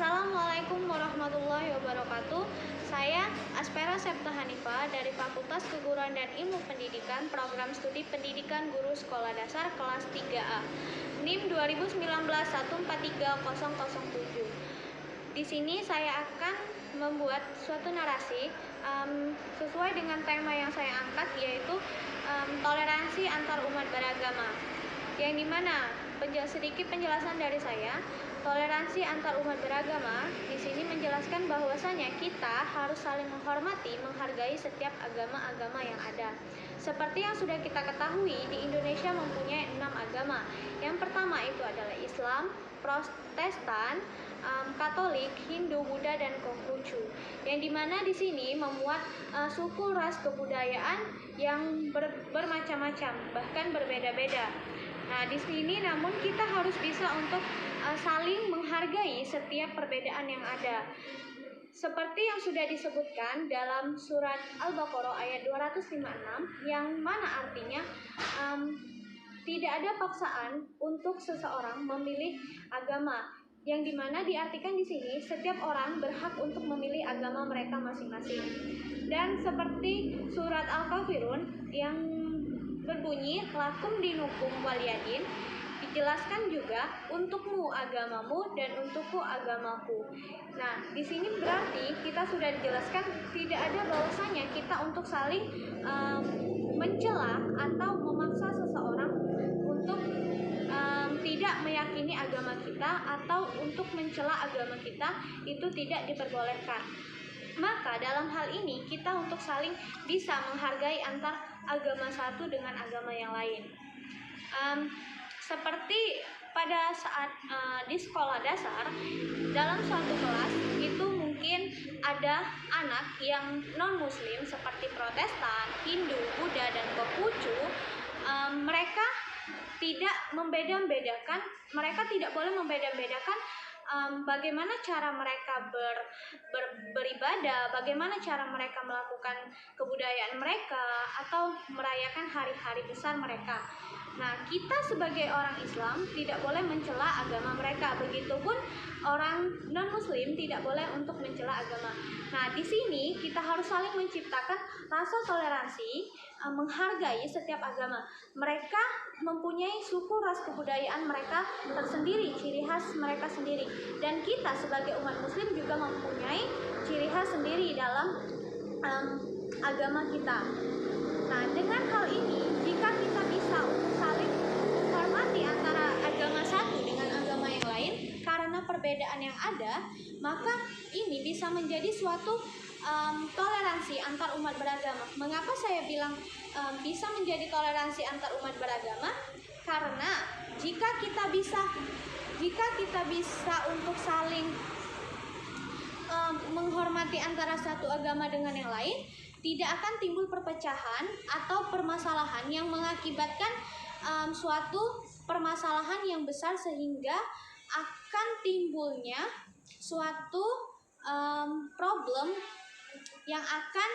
Assalamualaikum warahmatullahi wabarakatuh. Saya Aspera Septa Hanifah dari Fakultas Keguruan dan Ilmu Pendidikan, Program Studi Pendidikan Guru Sekolah Dasar kelas 3A. NIM 2019143007. Di sini saya akan membuat suatu narasi sesuai dengan tema yang saya angkat, yaitu toleransi antar umat beragama. Yang dimana sedikit penjelasan dari saya. Toleransi antar umat beragama di sini menjelaskan bahwasanya kita harus saling menghormati, menghargai setiap agama-agama yang ada. Seperti yang sudah kita ketahui, di Indonesia mempunyai 6 agama. Yang pertama itu adalah Islam, Protestan, Katolik, Hindu, Buddha, dan Konghucu. Yang dimana di sini memuat suku, ras, kebudayaan yang bermacam-macam, bahkan berbeda-beda. Nah, di sini namun kita harus bisa untuk saling menghargai setiap perbedaan yang ada. Seperti yang sudah disebutkan dalam surat Al-Baqarah ayat 256, yang mana artinya tidak ada paksaan untuk seseorang memilih agama. Yang dimana diartikan di sini setiap orang berhak untuk memilih agama mereka masing-masing. Dan seperti surat Al-Kafirun yang berbunyi lakum dinukum waliyadin, dijelaskan juga untukmu agamamu dan untukku agamaku. Nah, di sini berarti kita sudah dijelaskan tidak ada bahwasanya kita untuk saling mencela atau memaksa seseorang untuk tidak meyakini agama kita atau untuk mencela agama kita, itu tidak diperbolehkan. Maka dalam hal ini kita untuk saling bisa menghargai antar agama satu dengan agama yang lain. Seperti pada saat di sekolah dasar, dalam suatu kelas itu mungkin ada anak yang non-muslim seperti Protestan, Hindu, Buddha, dan Konghucu. Mereka tidak boleh membeda-bedakan bagaimana cara mereka beribadah, bagaimana cara mereka melakukan kebudayaan mereka, atau merayakan hari-hari besar mereka. Nah, kita sebagai orang Islam tidak boleh mencela agama mereka. Begitupun orang non-muslim tidak boleh untuk mencela agama. Nah, di sini kita harus saling menciptakan rasa toleransi, menghargai setiap agama. Mereka mempunyai suku, ras, kebudayaan mereka tersendiri, ciri khas mereka sendiri. Dan kita sebagai umat muslim juga mempunyai ciri khas sendiri dalam agama kita. Nah, dengan hal ini, jika kita bisa untuk saling menghormati antara agama satu dengan agama yang lain karena perbedaan yang ada, maka ini bisa menjadi suatu toleransi antar umat beragama. Mengapa saya bilang bisa menjadi toleransi antar umat beragama? Karena jika kita bisa untuk saling menghormati antara satu agama dengan yang lain, tidak akan timbul perpecahan atau permasalahan yang mengakibatkan suatu permasalahan yang besar, sehingga akan timbulnya suatu problem yang akan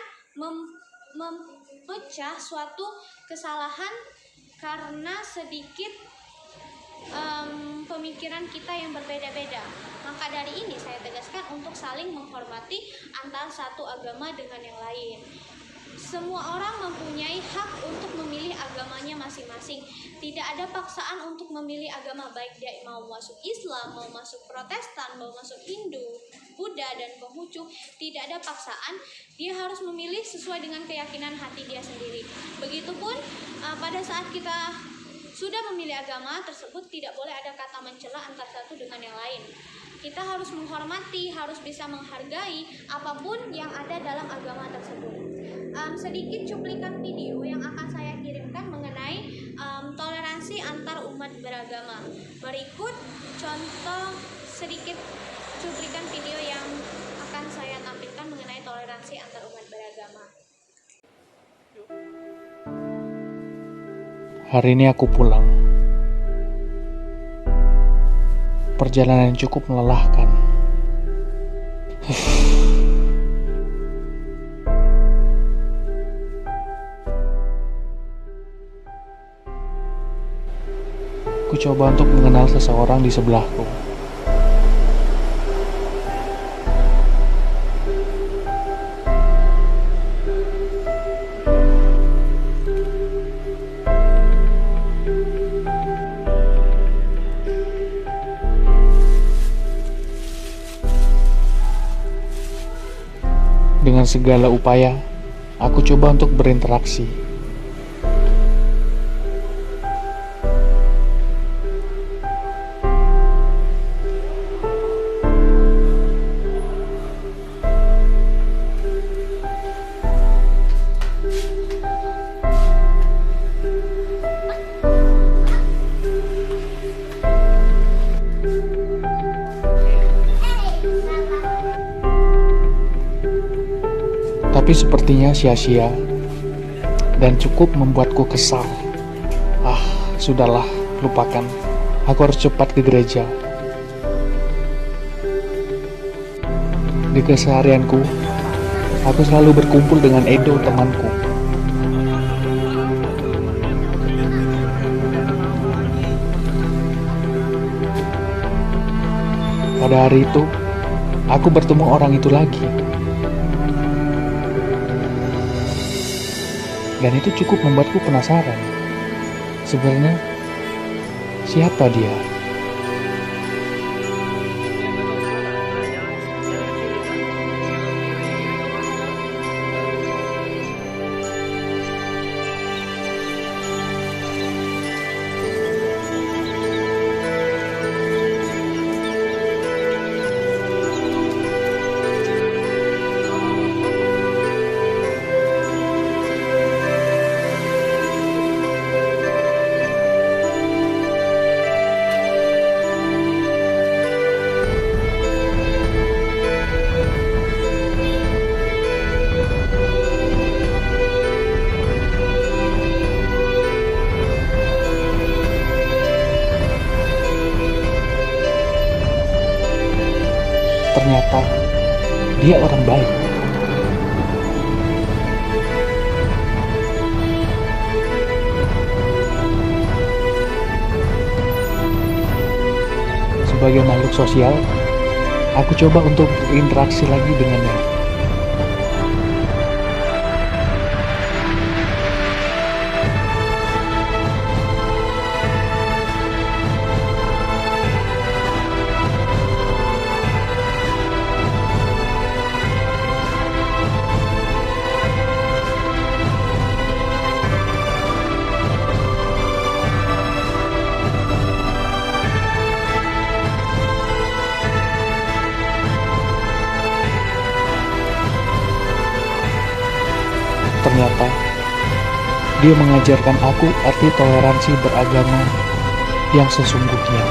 memecah suatu kesalahan karena sedikit pemikiran kita yang berbeda-beda. Maka dari ini saya tegaskan untuk saling menghormati antara satu agama dengan yang lain. Semua orang mempunyai hak untuk memilih agamanya masing-masing. Tidak ada paksaan untuk memilih agama, baik dia mau masuk Islam, mau masuk Protestan, mau masuk Hindu, Buddha, dan Konghucu. Tidak ada paksaan, dia harus memilih sesuai dengan keyakinan hati dia sendiri. Begitupun pada saat kita sudah memilih agama tersebut, tidak boleh ada kata mencela antara satu dengan yang lain. Kita harus menghormati, harus bisa menghargai apapun yang ada dalam agama tersebut. Sedikit cuplikan video yang akan saya kirimkan mengenai toleransi antar umat beragama. Berikut contoh sedikit cuplikan video yang akan saya tampilkan mengenai toleransi antar umat beragama. Hari ini aku pulang. Perjalanan yang cukup melelahkan. Ku coba untuk mengenal seseorang di sebelahku. Dengan segala upaya, aku coba untuk berinteraksi. Tapi sepertinya sia-sia dan cukup membuatku kesal. Sudahlah, lupakan. Aku harus cepat ke gereja. Di keseharianku, aku selalu berkumpul dengan Edo, temanku. Pada hari itu, aku bertemu orang itu lagi. Dan itu cukup membuatku penasaran. Sebenarnya, siapa dia? Ternyata dia orang baik. Sebagai makhluk sosial, aku coba untuk berinteraksi lagi dengannya. Ternyata dia mengajarkan aku arti toleransi beragama yang sesungguhnya.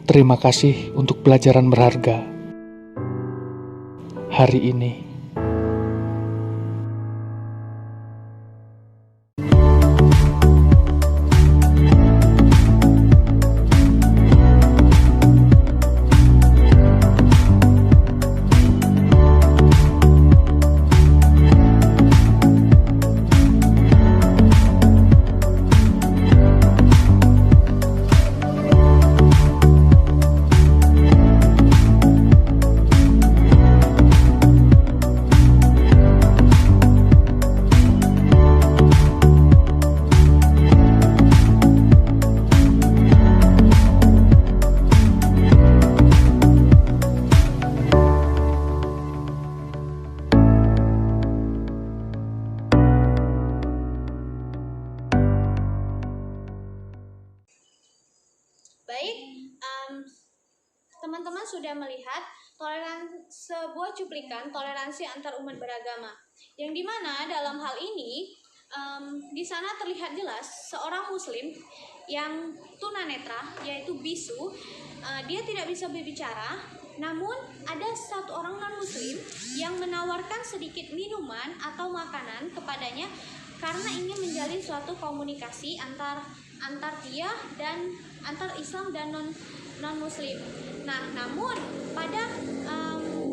Terima kasih untuk pelajaran berharga hari ini. Baik, teman-teman sudah melihat sebuah cuplikan toleransi antar umat beragama, yang dimana dalam hal ini di sana terlihat jelas seorang muslim yang tunanetra, yaitu bisu. Dia tidak bisa berbicara, namun ada satu orang non muslim yang menawarkan sedikit minuman atau makanan kepadanya karena ingin menjalin suatu komunikasi antar dia dan antar Islam dan non muslim. Nah, namun pada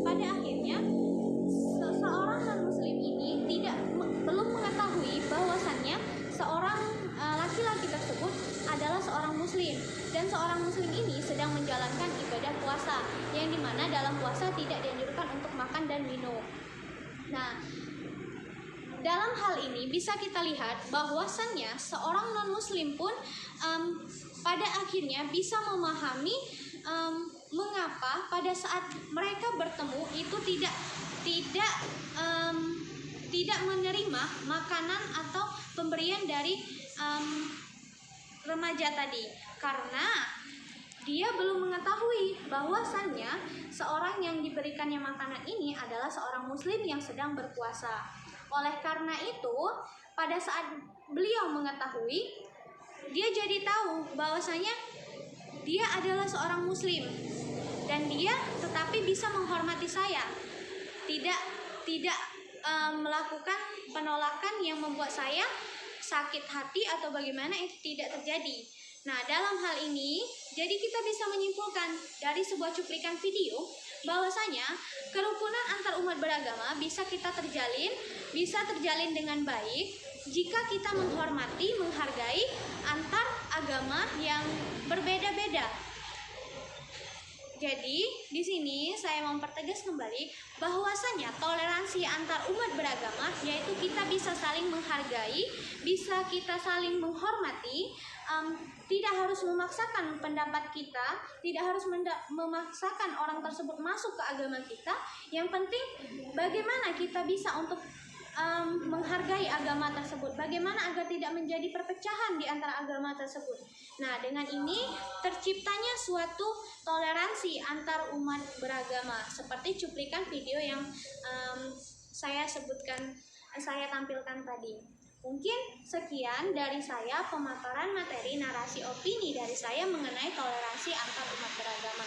akhirnya seorang non muslim ini belum mengetahui bahwasannya seorang laki-laki tersebut adalah seorang muslim, dan seorang muslim ini sedang menjalankan ibadah puasa, yang dimana dalam puasa tidak dianjurkan untuk makan dan minum. Nah, dalam hal ini bisa kita lihat bahwasannya seorang non-muslim pun pada akhirnya bisa memahami mengapa pada saat mereka bertemu itu tidak menerima makanan atau pemberian dari remaja tadi, karena dia belum mengetahui bahwasannya seorang yang diberikannya makanan ini adalah seorang muslim yang sedang berpuasa. Oleh karena itu, pada saat beliau mengetahui, dia jadi tahu bahwasanya dia adalah seorang muslim dan dia tetapi bisa menghormati saya, tidak melakukan penolakan yang membuat saya sakit hati atau bagaimana, itu tidak terjadi. Nah, dalam hal ini jadi kita bisa menyimpulkan dari sebuah cuplikan video bahwasanya kerukunan antar umat beragama bisa terjalin dengan baik jika kita menghormati, menghargai antar agama yang berbeda-beda. Jadi, di sini saya mempertegas kembali bahwasanya toleransi antar umat beragama yaitu kita bisa saling menghargai, bisa kita saling menghormati, tidak harus memaksakan pendapat kita, tidak harus memaksakan orang tersebut masuk ke agama kita. Yang penting bagaimana kita bisa untuk menghargai agama tersebut, bagaimana agar tidak menjadi perpecahan di antara agama tersebut. Nah, dengan ini terciptanya suatu toleransi antar umat beragama seperti cuplikan video yang saya tampilkan tadi. Mungkin sekian dari saya pemaparan materi narasi opini dari saya mengenai toleransi antar umat beragama.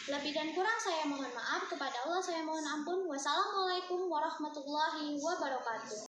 Lebih dan kurang saya mohon maaf, kepada Allah saya mohon ampun. Wassalamualaikum warahmatullahi wabarakatuh.